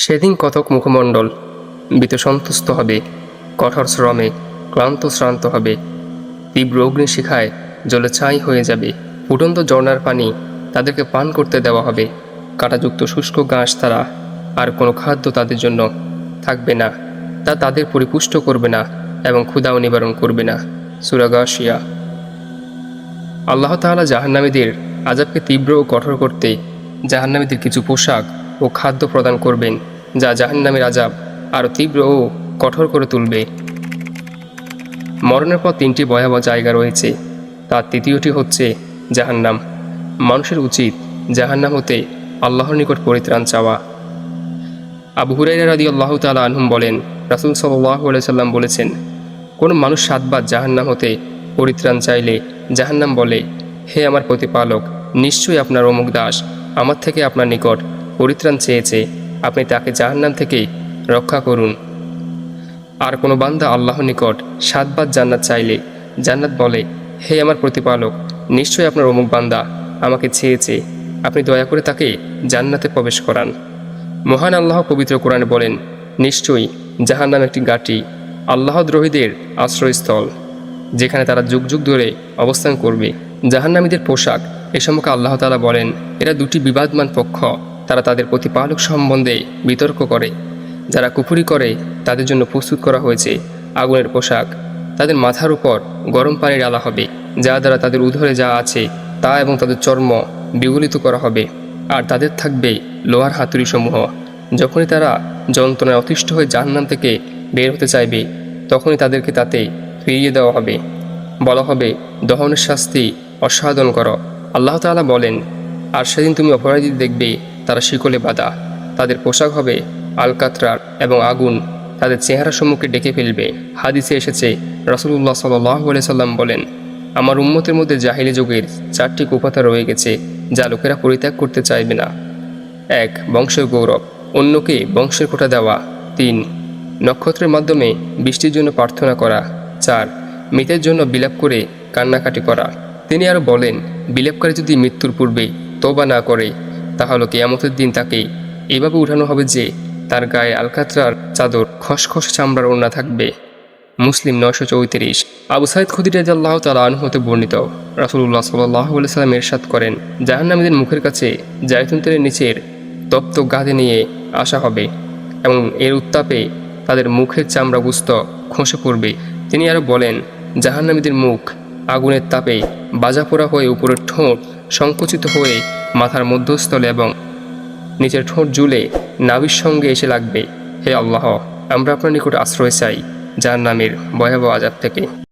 সেদিন কতক মুখমণ্ডল বিতসন্তুষ্ট হবে, কঠোর শ্রমে ক্লান্ত শ্রান্ত হবে, তীব্র অগ্নিশিখায় জলে ছাই হয়ে যাবে। ফুটন্ত ঝর্ণার পানি তাদেরকে পান করতে দেওয়া হবে। কাঁটাযুক্ত শুষ্ক ঘাস ছাড়া আর কোনো খাদ্য তাদের জন্য থাকবে না, তা তাদের পরিপুষ্ট করবে না এবং ক্ষুধাও নিবারণ করবে না। সূরা গাশিয়া। আল্লাহ তাআলা জাহান্নামীদের আযাবকে তীব্র ও কঠোর করতে জাহান্নামীদের কিছু পোশাক ও খাদ্য প্রদান করবেন, যা জাহান্নামের আযাব আরও তীব্র ও কঠোর করে তুলবে। মরণের পর তিনটি ভয়াবহ জায়গা রয়েছে, তার তৃতীয়টি হচ্ছে জাহান্নাম। মানুষের উচিত জাহান্নাম হতে আল্লাহর নিকট পরিত্রাণ চাওয়া। আবু হুরায়রা রাদিয়াল্লাহু তাআলা আনহু বলেন, রাসূল সাল্লাল্লাহু আলাইহি সাল্লাম বলেছেন, কোনো মানুষ 7 বার জাহান্নাম হতে পরিত্রাণ চাইলে জাহান্নাম বলে, হে আমার প্রতিপালক, নিশ্চয়ই আপনার অমুক দাস আমার থেকে আপনার নিকট পরিত্রাণ চেয়েছে, আপনি তাকে জাহান্নাম থেকে রক্ষা করুন। আর কোনো বান্দা আল্লাহর নিকট 7 বার জান্নাত চাইলে জান্নাত বলে, হে আমার প্রতিপালক, নিশ্চয়ই আপনার অমুক বান্দা আমাকে চেয়েছে, আপনি দয়া করে তাকে জান্নাতে প্রবেশ করান। মহান আল্লাহ পবিত্র কোরআনে বলেন, নিশ্চয়ই জাহান্নাম একটি ঘাঁটি, আল্লাহদ্রোহীদের আশ্রয়স্থল, যেখানে তারা যুগ যুগ ধরে অবস্থান করবে। জাহান্নামীদের পোশাক এ সম্পর্কে আল্লাহ তাআলা বলেন, এরা দুটি বিবাদমান পক্ষ, তারা তাদের প্রতিপালক সম্বন্ধে বিতর্ক করে। যারা কুফরি করে তাদের জন্য প্রস্তুত করা হয়েছে আগুনের পোশাক। তাদের মাথার উপর গরম পানির আলা হবে, যা দ্বারা তাদের উদরে যা আছে তা এবং তাদের চর্ম বিগলিত করা হবে। আর তাদের থাকবে লোহার হাতুড়িসমূহ। যখনই তারা যন্ত্রণায় অতিষ্ঠ হয়ে জাহান্নাম থেকে বের হতে চাইবে, তখনই তাদেরকে তাতে ফিরিয়ে দেওয়া হবে। বলা হবে, দহনের শাস্তি অসাধন করো। আল্লাহ তাআলা বলেন, আর সেদিন তুমি অপরাধী দেখবে তারা শিকলে বাঁধা, তাদের পোশাক হবে আলকাতরার এবং আগুন তাদের চেহারা সম্মুখে ডেকে ফেলবে। হাদিসে এসেছে, রাসূলুল্লাহ সাল্লাল্লাহু আলাইহি সাল্লাম বলেন, আমার উম্মতের মধ্যে জাহিলি যুগের 4টি কুফাতা রয়ে গেছে, যা লোকেরা পরিত্যাগ করতে চাইবে না। 1. বংশের গৌরব, অন্যকে বংশের কোটা দেওয়া। 3. নক্ষত্রের মাধ্যমে বৃষ্টির জন্য প্রার্থনা করা। 4. মৃতের জন্য বিলাপ করে কান্নাকাটি করা। তিনি আরও বলেন, বিলাপকারী যদি মৃত্যুর পূর্বে তওবা না করে, তাহলে কিয়ামতের দিন তাকে এভাবে উঠানো হবে যে তার গায়ে আলকাতরার চাদর, খসখস চামড়ার ওড়না থাকবে। মুসলিম 934। আবু সাঈদ খুদরি রাদিয়াল্লাহু তাআলা আনহু হতে বর্ণিত, রাসূলুল্লাহ সাল্লাল্লাহু আলাইহি সাল্লাম ইরশাদ করেন, জাহান্নামীদের মুখের কাছে জায়তুন তেলের নিচের তপ্ত গাদে নিয়ে আসা হবে এবং এর উত্তাপে তাদের মুখের চামড়া গুস্ত খসে পড়বে। তিনি আরও বলেন, জাহান্নামীদের মুখ আগুনের তাপে বাজা পোড়া হয়ে উপরের ঠোঁট সংকুচিত হয়ে মাথার মধ্যস্থলে এবং নিচের ঠোঁট ঝুলে নাভির সঙ্গে এসে লাগবে। হে আল্লাহ, আমরা আপনার নিকট আশ্রয় চাই জাহান্নামের ভয়াবহ আযাব থেকে।